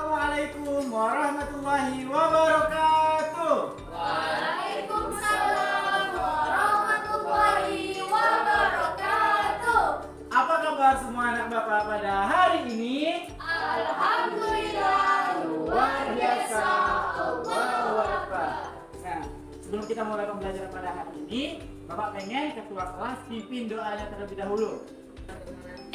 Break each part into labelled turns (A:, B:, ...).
A: Assalamualaikum warahmatullahi wabarakatuh.
B: Waalaikumsalam warahmatullahi wabarakatuh.
A: Apa kabar semua anak bapak pada hari ini?
B: Alhamdulillah luar biasa. Allahu Akbar.
A: Nah, sebelum kita mulai pembelajaran pada hari ini, bapak pengen ketua kelas pimpin doanya terlebih dahulu.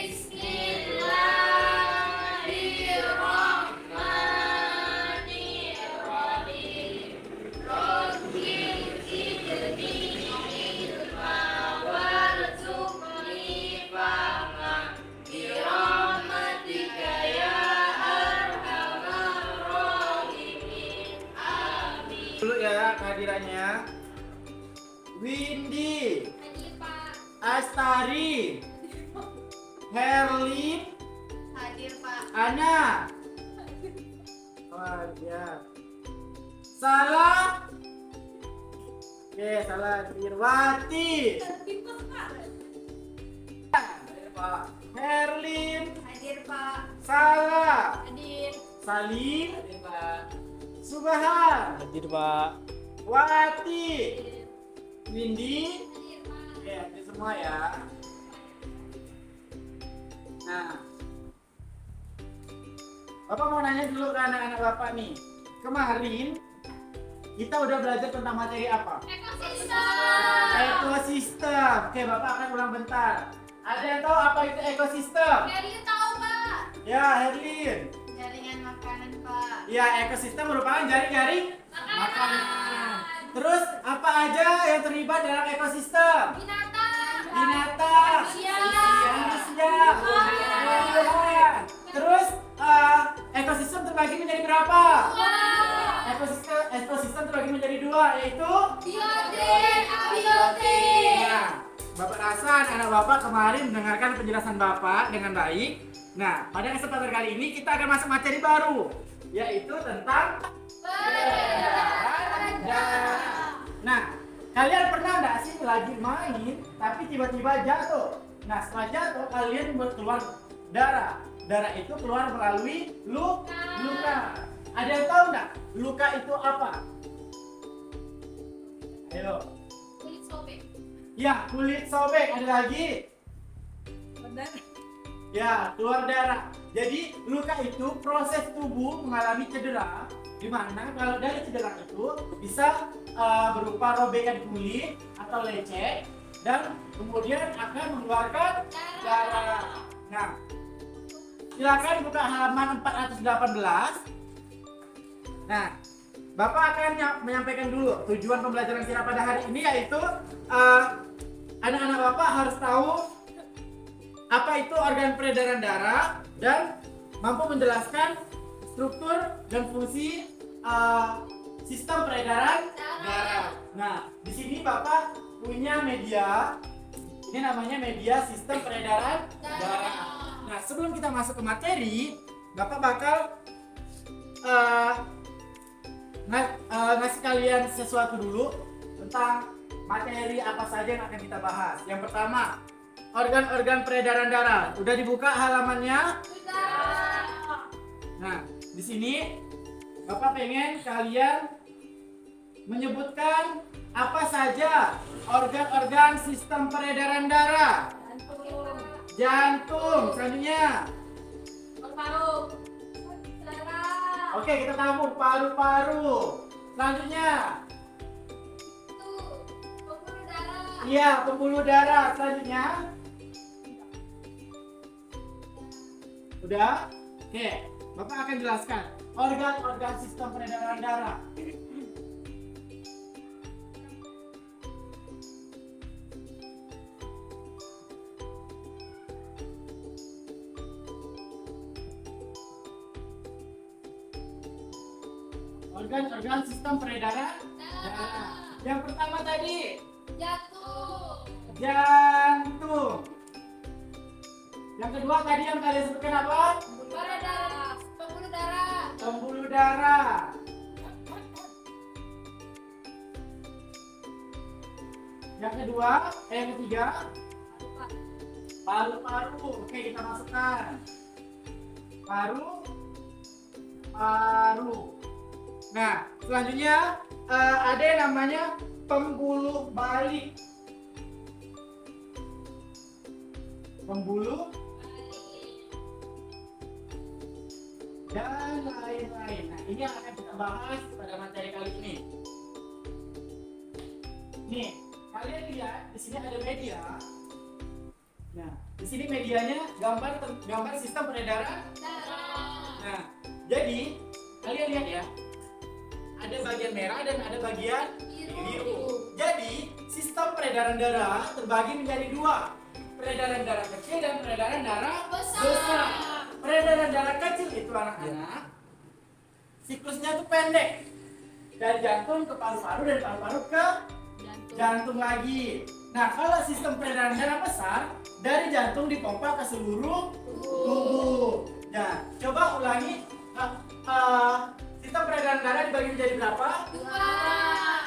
B: Bismillahirrahmanirrahim. Rabbil zidni ilma warzuqni fahma birahmatika ya arhamar rahimin. Amin.
A: Dulu ya kehadirannya. Windy,
B: Hadir Pak.
A: Astari, Herlin,
B: Hadir Pak.
A: Ana. Wah, ya. Salah. Oke, salah. Dirwati. Hadir, Pak. Herlin,
B: Hadir Pak.
A: Salah.
B: Hadir.
A: Salim,
C: Hadir Pak.
A: Subhan,
C: Hadir Pak.
A: Wati, Windy.
B: Hadir Pak.
A: Oke, hadir semua ya. Nah, Bapak mau nanya dulu ke anak-anak Bapak nih. Kemarin kita udah belajar tentang materi apa?
B: Ekosistem.
A: Ekosistem. Oke, Bapak akan ulang bentar. Ada yang tahu apa itu ekosistem?
B: Jadi tahu Pak.
A: Ya, Herlin.
B: Jaringan makanan Pak.
A: Ya, ekosistem merupakan jaring-jaring
B: Makanan.
A: Terus apa aja yang terlibat dalam ekosistem?
B: Binatang.
A: Binatang,
B: Manusia.
A: manusia, tumbuhan. Terus ekosistem terbagi menjadi berapa?
B: Wah.
A: Ekosistem terbagi menjadi dua, yaitu
B: Biotik. Abiotik.
A: ya, Bapak rasa anak Bapak kemarin mendengarkan penjelasan Bapak dengan baik. Nah, pada kesempatan kali ini kita akan masuk materi baru, yaitu tentang peredaran darah. Nah, kalian pernah nggak sih lagi main tapi tiba-tiba jatuh? Nah, setelah jatuh kalian keluar darah. Darah itu keluar melalui luka. Ada yang tahu nggak luka itu apa? Ayo.
B: Kulit sobek.
A: Ya, kulit sobek. Ada lagi? Ya, keluar darah. Jadi luka itu proses tubuh mengalami cedera, di mana kalau dari cedera itu bisa berupa robekan kulit atau lecet dan kemudian akan mengeluarkan darah. Nah, silakan buka halaman 418. Nah, Bapak akan menyampaikan dulu tujuan pembelajaran kita pada hari ini, yaitu anak-anak Bapak harus tahu apa itu organ peredaran darah dan mampu menjelaskan struktur dan fungsi sistem peredaran darah. Nah, di sini Bapak punya media. Ini namanya media sistem peredaran darah. Nah, sebelum kita masuk ke materi, Bapak bakal ngasih kalian sesuatu dulu tentang materi apa saja yang akan kita bahas. Yang pertama, organ-organ peredaran darah. Udah dibuka halamannya?
B: Sudah.
A: Nah, di sini Bapak pengen kalian menyebutkan apa saja organ-organ sistem peredaran darah. Jantung, selanjutnya.
B: Paru. Darah.
A: Oke, kita tahu paru-paru. Selanjutnya.
B: Pembuluh darah.
A: Iya, pembuluh darah. Selanjutnya. Udah? Oke, Bapak akan jelaskan organ-organ sistem peredaran darah. Organ-organ sistem peredaran darah. Yang pertama tadi,
B: Jantung.
A: jantung. Yang kedua tadi yang kalian sebutkan apa?
B: Darah. Pembuluh darah.
A: Pembuluh darah. Yang kedua, yang ketiga, paru-paru. Oke, kita masukkan. Paru, paru. Nah, selanjutnya ada yang namanya pembuluh balik. Pembuluh dan lain-lain. Nah, ini yang akan kita bahas pada materi kali ini. Nih, kalian lihat di sini ada media. Nah, di sini medianya gambar sistem peredaran. Nah, jadi kalian lihat ya, ada bagian merah dan ada bagian biru. Jadi sistem peredaran darah terbagi menjadi dua, peredaran darah kecil dan peredaran darah besar. Peredaran darah kecil itu anak-anak, siklusnya itu pendek, dari jantung ke paru-paru, dari paru-paru ke jantung lagi. Nah, kalau sistem peredaran darah besar, dari jantung dipompa ke seluruh tubuh. Nah, coba ulangi, sistem peredaran darah dibagi menjadi berapa?
B: Dua.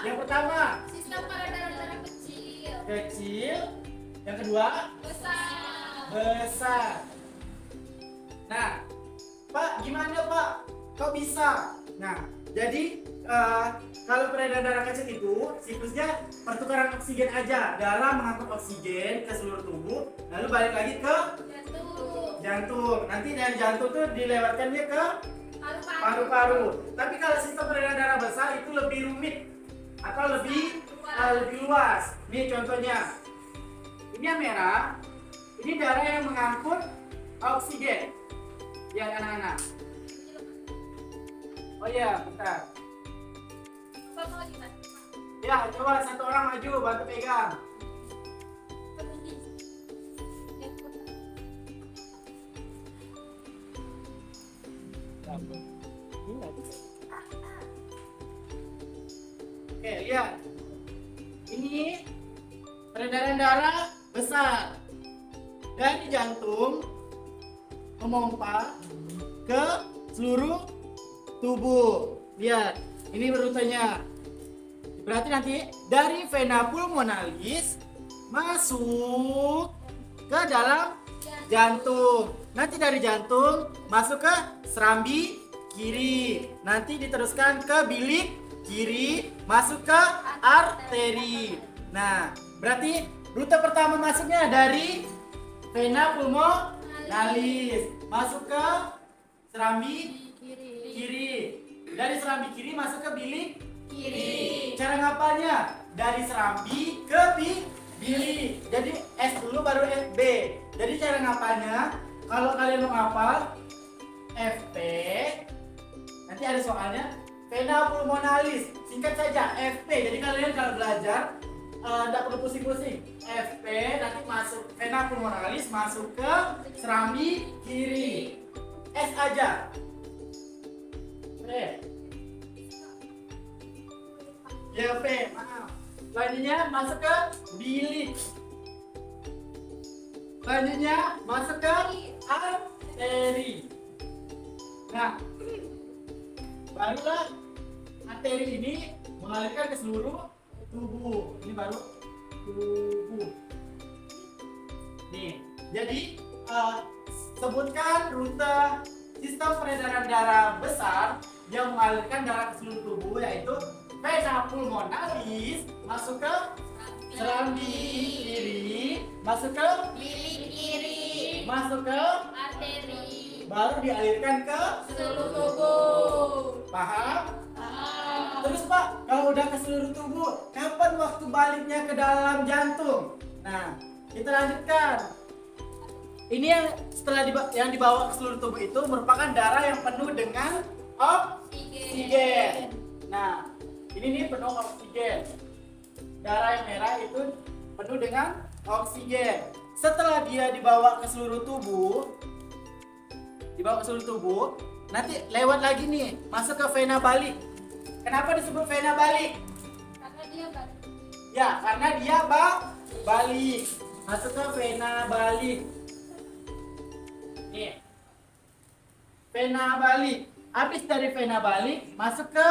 A: Yang pertama
B: Sistem peredaran darah kecil.
A: kecil, yang kedua
B: Besar.
A: besar. Nah, Pak, gimana Pak? Kok bisa? Nah, jadi kalau peredaran darah kecil itu siklusnya pertukaran oksigen aja. Darah mengangkut oksigen ke seluruh tubuh, lalu balik lagi ke
B: Jantung.
A: jantung. Nanti dari jantung tuh dilewatkannya ke
B: Paru-paru.
A: paru-paru. Tapi kalau sistem peredaran darah besar itu lebih rumit atau lebih luas. Nih contohnya. Ini yang merah. Ini darah yang mengangkut oksigen. Ya anak-anak. Oh iya, bentar.
B: Apa mau gimana?
A: Ya, coba satu orang maju bantu pegang. Oke, lihat. Ini peredaran darah besar. Dari jantung memompa ke seluruh tubuh. Lihat, ini rutenya. Berarti nanti dari vena pulmonalis masuk ke dalam jantung. Nanti dari jantung masuk ke serambi kiri. Nanti diteruskan ke bilik kiri, masuk ke arteri. Nah, berarti rute pertama masuknya dari vena pulmonalis, masuk ke serambi kiri. Dari serambi kiri masuk ke bilik kiri. Cara ngapalnya? Dari serambi ke bilik. Jadi S dulu baru FB. Jadi cara ngapalnya, kalau kalian mau ngapal FP, nanti ada soalnya vena pulmonalis, singkat saja FP. Jadi kalian kalau belajar tidak perlu pusing-pusing. FP nanti masuk vena pulmonalis, masuk ke serambi kiri. S aja. Ya P, maaf. Selanjutnya masuk ke bilik. Selanjutnya masuk ke arteri. Nah, barulah arteri ini mengalirkan ke seluruh tubuh. Ini baru tubuh. Nih, jadi sebutkan rute sistem peredaran darah besar yang mengalirkan darah ke seluruh tubuh, yaitu vena pulmonalis masuk ke serambi kiri, masuk ke
B: Bilik kiri.
A: masuk ke
B: Arteri.
A: baru dialirkan ke
B: Seluruh tubuh.
A: paham?
B: Ah.
A: Terus Pak, kalau udah ke seluruh tubuh, kapan waktu baliknya ke dalam jantung? Nah, kita lanjutkan. Ini yang setelah yang dibawa ke seluruh tubuh itu merupakan darah yang penuh dengan oksigen. Nah, ini nih penuh oksigen. Darah yang merah itu penuh dengan oksigen. Setelah dia dibawa ke seluruh tubuh, nanti lewat lagi nih, masuk ke vena balik. Kenapa disebut vena balik?
B: Karena dia balik.
A: Ya, karena dia balik. Masuk ke vena balik. Nih. Vena balik. Habis dari vena balik, masuk ke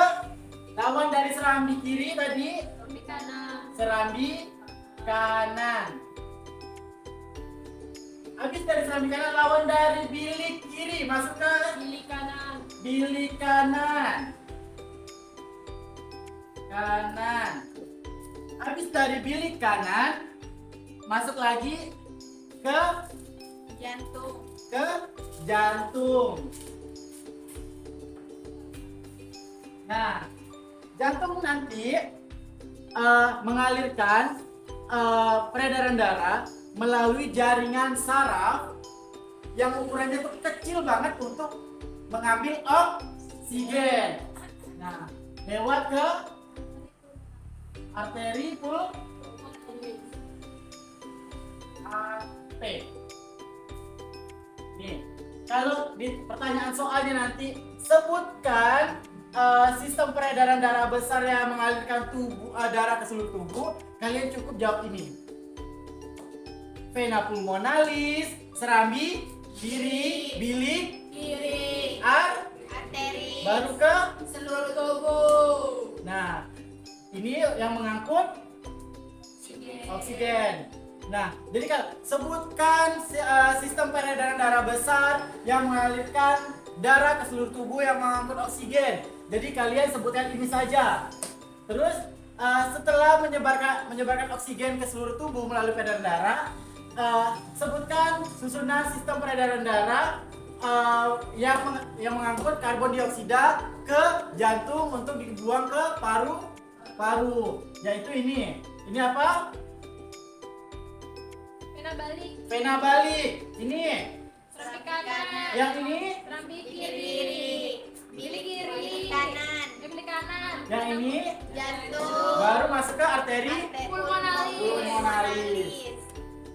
A: lawan dari serambi kiri tadi,
B: Di kanan.
A: serambi kanan. Habis dari serambi kanan, lawan dari bilik kiri, masuk ke
B: Bilik kanan.
A: bilik kanan. Kanan. Habis dari bilik kanan, masuk lagi ke
B: Jantung.
A: jantung. Nah, jantung nanti mengalirkan peredaran darah melalui jaringan saraf yang ukurannya tuh kecil banget untuk mengambil oksigen. Nah, lewat ke arteri AP. Nih, kalau di pertanyaan soalnya nanti sebutkan sistem peredaran darah besar yang mengalirkan darah ke seluruh tubuh, kalian cukup jawab ini. Vena pulmonalis, serambi, kiri, bilik,
B: Kiri. Arteri.
A: baru ke.
B: Seluruh tubuh.
A: Nah, ini yang mengangkut oksigen. Nah, jadi kan sebutkan sistem peredaran darah besar yang mengalirkan darah ke seluruh tubuh yang mengangkut oksigen. Jadi kalian sebutkan ini saja. Terus setelah menyebarkan oksigen ke seluruh tubuh melalui peredaran darah, sebutkan susunan sistem peredaran darah yang mengangkut karbon dioksida ke jantung untuk dibuang ke paru-paru. Yaitu ini. Ini apa?
B: Vena balik.
A: Vena balik. Ini.
B: Serambi kanan.
A: Yang ini.
B: Serambi kiri. Bilik kiri.
C: Kanan.
B: Bilik kanan.
A: Yang ini.
C: Jantung.
A: Baru masuk ke arteri
B: Pulmonalis.
A: pulmonalis.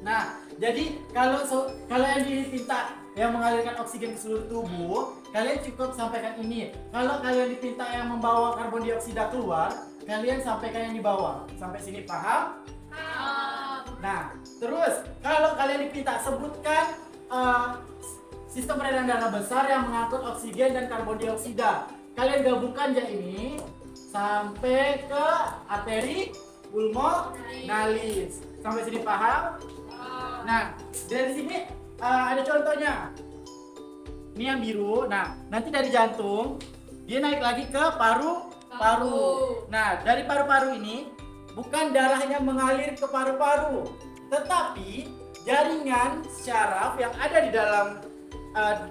A: Nah, jadi kalau yang diminta yang mengalirkan oksigen ke seluruh tubuh, kalian cukup sampaikan ini. Kalau kalian diminta yang membawa karbon dioksida keluar, kalian sampaikan yang di bawah. Sampai sini paham? Nah, terus kalau kalian diminta sebutkan sistem peredaran darah besar yang mengangkut oksigen dan karbon dioksida. Kalian gabungkan aja ini sampai ke arteri pulmonalis. Sampai sini paham? Nah, dari sini ada contohnya. Ini yang biru. Nah, nanti dari jantung dia naik lagi ke paru-paru. Nah, dari paru-paru ini bukan darahnya mengalir ke paru-paru, tetapi jaringan syaraf yang ada di dalam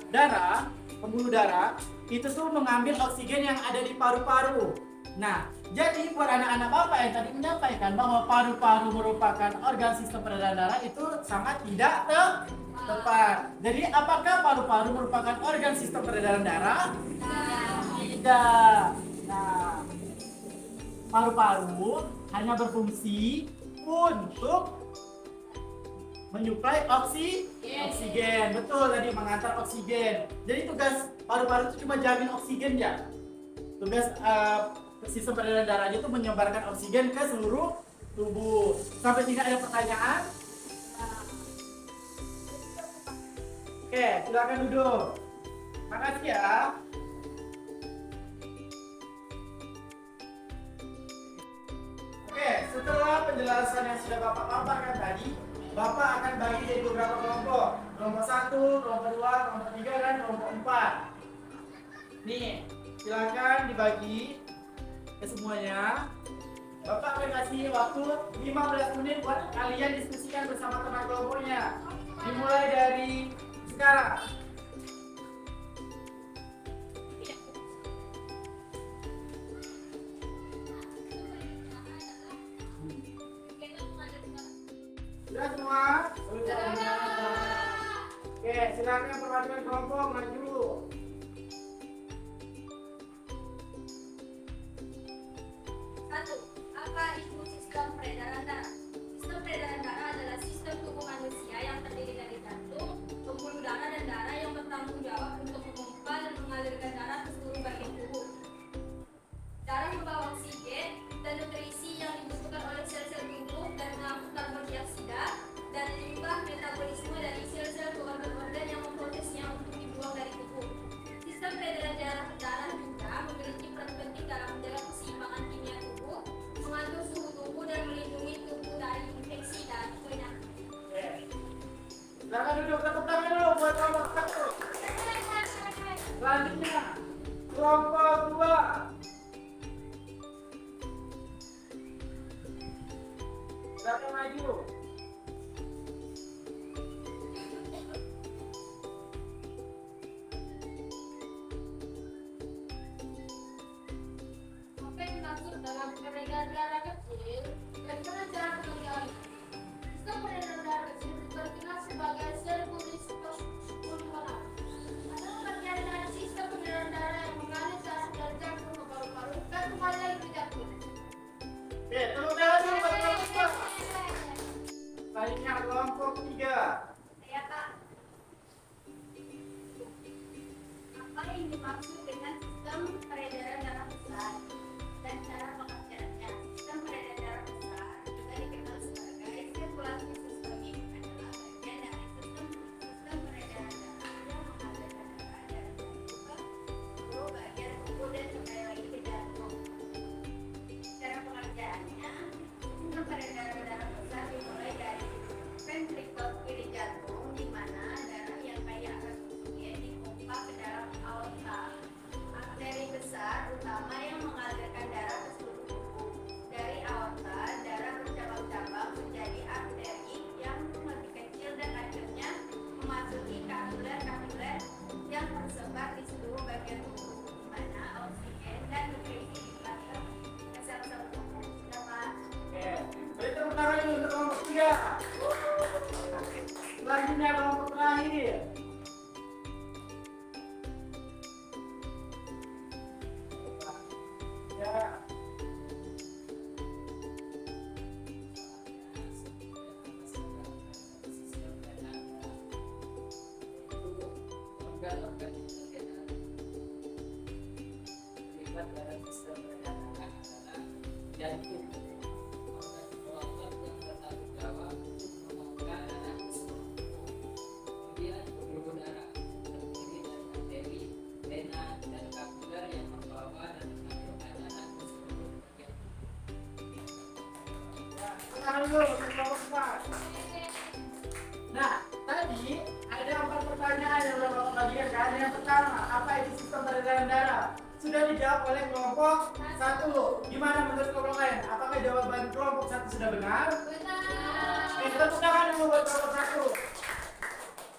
A: darah, pembuluh darah, itu tuh mengambil oksigen yang ada di paru-paru. Nah, jadi buat anak-anak bapak yang tadi menyampaikan bahwa paru-paru merupakan organ sistem peredaran darah itu sangat tidak tepat. Jadi apakah paru-paru merupakan organ sistem peredaran darah? Tidak. Nah, paru-paru hanya berfungsi untuk menyuplai oksigen. Betul tadi, mengantar oksigen. Jadi tugas paru-paru itu cuma jamin oksigen ya. Tugas sistem peredaran darahnya itu menyebarkan oksigen ke seluruh tubuh. Sampai tidak ada pertanyaan? Oke, silakan duduk. Makasih ya. Oke, setelah penjelasan yang sudah Bapak paparkan tadi, Bapak akan bagi jadi beberapa kelompok. Kelompok 1, kelompok 2, kelompok 3, dan kelompok 4. Nih, silakan dibagi ke semuanya. Bapak akan kasih waktu 15 menit buat kalian diskusikan bersama teman kelompoknya. Dimulai dari sekarang. Sudah semua? Oke, silakan perwakilan kelompok maju.
B: Satu, apa itu sistem peredaran darah? Sistem peredaran darah adalah sistem tubuh manusia yang terdiri dari jantung, pembuluh darah dan darah yang bertanggung jawab untuk memompa dan mengalirkan darah ke seluruh bagian tubuh. Darah membawa oksigen dan nutrisi yang dibutuhkan oleh sel-sel tubuh dan mengangkut karbon dioksida dan limbah metabolisme dari sel-sel ke organ-organ yang memprosesnya untuk dibuang dari tubuh. Sistem peredaran darah juga memiliki peran penting dalam menjaga keseimbangan kimia tubuh, mengatur suhu tubuh dan melindungi tubuh dari infeksi dan penyakit.
A: Silakan duduk, tepuk tangan dulu buat kelompok 1. Selanjutnya, Silakan maju.
B: Apa yang dimaksud dalam peredaran darah kecil dan cara pengertian? Sistem peredaran darah kecil dikenal sebagai sirkulasi pulmoner. Atau pengertian dari sistem peredaran darah yang mengalir darah dari jantung ke paru-paru dan kembali lagi ke jantung.
A: Oke, tepuk tangan dulu buat kelompok 2. Selanjutnya kelompok 3.
B: Ya Kak. Apa yang dimaksud dengan sistem peredaran darah besar dan cara pengertiannya? Sistem peredaran darah besar juga dikenal sebagai sirkulasi sistemik, adalah bagian dari sistem peredaran darah yang mengalirkan darah dari jantung ke seluruh bagian tubuh dan kembali lagi ke jantung. Cara pengertiannya, sistem peredaran darah besar dimulai dari ventrikel kiri jantung, di mana darah yang kaya akan oksigen dipompa ke dalam aorta. Arteri besar utama yang mengalirkan darah ke seluruh tubuh. Dari aorta, darah bercabang-cabang menjadi arteri yang lebih kecil dan akhirnya memasuki kapiler-kapiler yang tersebar di seluruh bagian tubuh, di mana oksigen dan nutrisi dibagikan ke sel-sel tubuh. Sudah, Pak?
A: Oke, beri tepuk tangan dulu untuk kelompok 3. Selanjutnya kelompok terakhir. Ya.
C: Organ-organ terlibat dalam sistem peredaran adalah jantung. Organ-organ yang bertanggung jawab untuk memompa darah ke seluruh tubuh. Kemudian pembuluh darah terdiri dari arteri, vena, dan kapiler yang membawa dan mengalirkan darah ke seluruh bagian tubuh.
A: Tangan dulu untuk kelompok 4. Nah, tadi ada 4 pertanyaan yang Bapak bagikan kan. Yang pertama, apa itu sistem peredaran darah? Sudah dijawab oleh kelompok 1. Gimana menurut kelompok lain? Apakah jawaban kelompok 1 sudah benar?
B: Benar.
A: Oke, tepuk tangan dulu buat kelompok 1.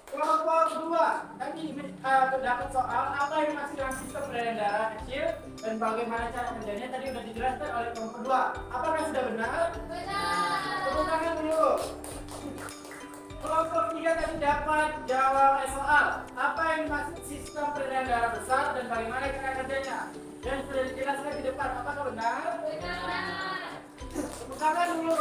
A: Kelompok 2, tadi terdapat soal apa yang dimaksud dengan sistem peredaran darah kecil dan bagaimana cara kerjanya tadi sudah dijelaskan oleh kelompok 2. Apakah sudah benar?
B: Benar.
A: Tepuk tangan dulu. Kelompok 3 tadi dapat jawab soal apa yang dimaksud sistem peredaran darah besar dan bagaimana cara kerjanya. Dan sudah dijelaskan di depan. Apakah benar?
B: Benar.
A: Tepuk tangan dulu.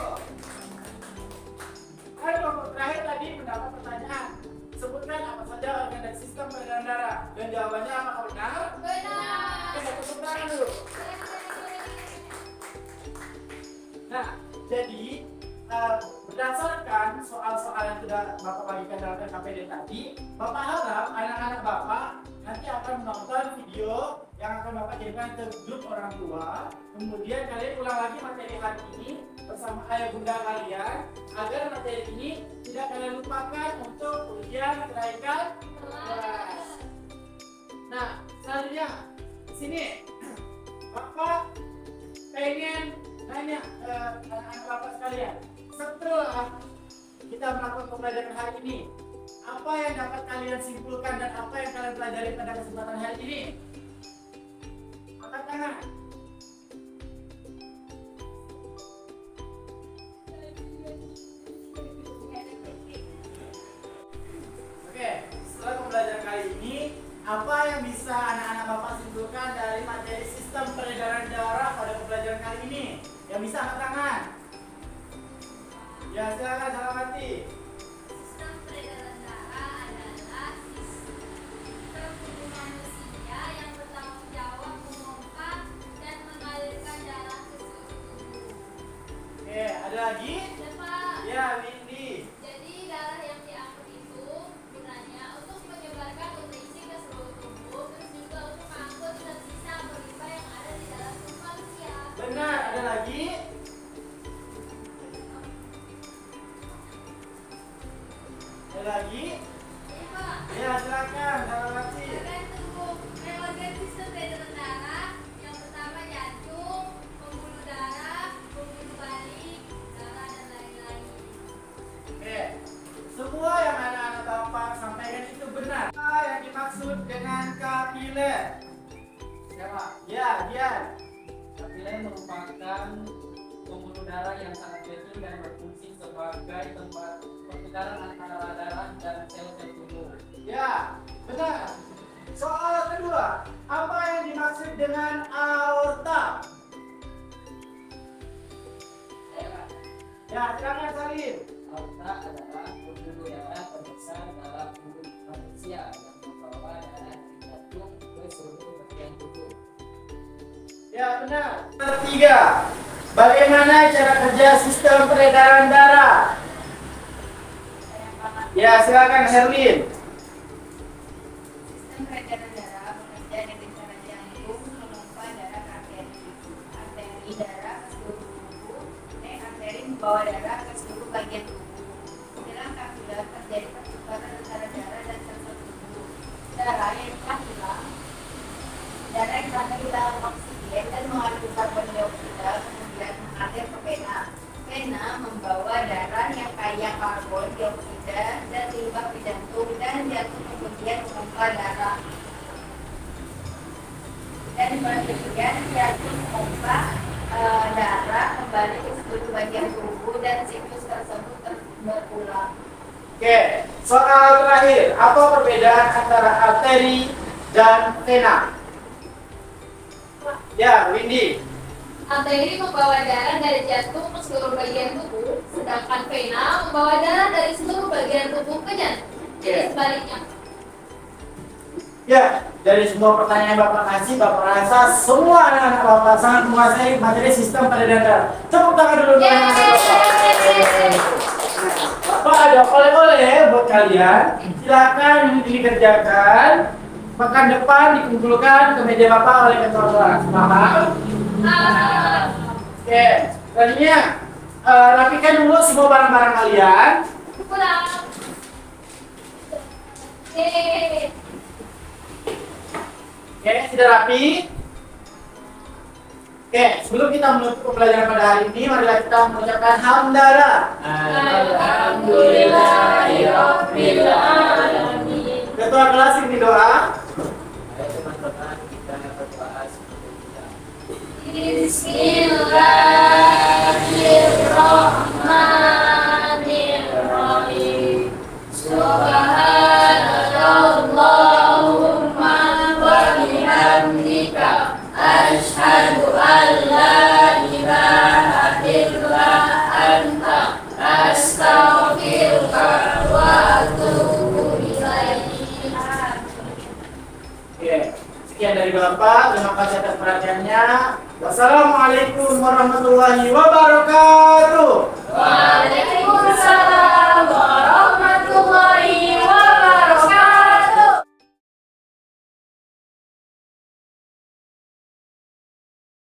A: Kelompok terakhir tadi mendapat pertanyaan. Sebutkan apa saja organ dan sistem peredaran darah. Dan jawabannya apakah benar?
B: Benar.
A: Oke, tepuk tangan dulu. Nah, jadi berdasarkan soal-soal yang sudah Bapak bagikan dalam RKPD tadi, Bapak harap anak-anak Bapak nanti akan menonton video yang akan Bapak kirimkan ke grup orang tua. Kemudian kalian ulang lagi materi hari ini bersama ayah bunda kalian agar materi ini tidak kalian lupakan untuk ujian kenaikan kelas. Nah, selanjutnya sini Bapak pengen nanya anak-anak Bapak sekalian, setelah kita melakukan pembelajaran hari ini, apa yang dapat kalian simpulkan dan apa yang kalian pelajari pada kesempatan hari ini? Angkat tangan. Oke, setelah pembelajaran kali ini, apa yang bisa anak-anak Bapak simpulkan dari materi sistem peredaran darah pada pembelajaran kali ini? Yang bisa angkat tangan. Ya, silakan Salamati.
B: Sistem peredaran darah adalah sistem tubuh manusia yang bertanggung jawab memompa dan mengalirkan darah ke seluruh tubuh.
A: Oke, ada lagi?
B: Ya, Pak.
A: Ya, Windy.
B: Jadi darah yang diangkut itu gunanya untuk menyebarkan nutrisi ke seluruh tubuh, terus juga untuk mengangkut sisa berlimpah yang ada di dalam tubuh manusia.
A: Benar, ada lagi? Ada lagi?
B: Iya, Pak.
A: Ya, silakan Salamati.
B: Organ tubuh, organ sistem peredaran darah yang pertama jantung, pembuluh darah, pembuluh balik, darah dan lain-lain.
C: sangat penting dan berfungsi sebagai tempat pertukaran antara darah dan sel-sel tubuh.
A: Ya, benar. Soal kedua, apa yang dimaksud dengan aorta? Ya, silakan Salim.
C: Aorta adalah pembuluh darah terbesar dalam tubuh manusia yang membawa darah dari jantung ke seluruh bagian tubuh.
A: Ya, benar. Ketiga, bagaimana cara kerja sistem peredaran darah? Ya, silakan Herlin.
B: Sistem peredaran darah bekerja dengan cara jantung memompa darah ke arteri. Arteri darah ke seluruh tubuh. Arteri membawa darah ke seluruh bagian tubuh. Dalam kapiler terjadi pertukaran antara darah dan sel-sel tubuh. Darah yang telah kehilangan oksigen dan mengandung karbon dioksida kemudian mengalir ke vena. Vena membawa darah yang kaya karbon dioksida dan limbah ke jantung dan jantung kemudian memompa darah. Dan kemudian jantung memompa darah kembali ke seluruh bagian tubuh dan siklus tersebut terus berulang.
A: Oke, soal terakhir, apa perbedaan antara arteri dan vena? Ya, Windy.
B: Arteri membawa darah dari jantung ke seluruh bagian tubuh, sedangkan vena membawa darah dari seluruh bagian tubuh ke jantung. Jadi sebaliknya.
A: Ya, dari semua pertanyaan yang Bapak kasih, Bapak rasa semua anak-anak Bapak sangat menguasai materi sistem peredaran darah. Tepuk tangan dulu untuk anak-anak Bapak. Bapak ada oleh-oleh buat kalian. Silakan ini dikerjakan. Pekan depan dikumpulkan ke meja Bapak oleh ketua kelas. Paham? Oke, selanjutnya rapikan dulu semua barang-barang kalian.
B: Pulang.
A: Oke, sudah rapi? Oke, sebelum kita menutup pembelajaran pada hari ini, marilah kita mengucapkan hamdalah.
B: Alhamdulillahirabbil alamin.
A: Ketua kelas ini doa.
C: Ayo teman-teman, kita berdoa seperti ini.
B: Bismillahirrahmanirrahim. Subhanallahumma wa bihamdika asyhadu an la ilaha illa anta astaghfiruka wa atubu ilaik.
A: Oke, sekian dari Bapak. Terima kasih atas perhatiannya. Wassalamualaikum warahmatullahi wabarakatuh.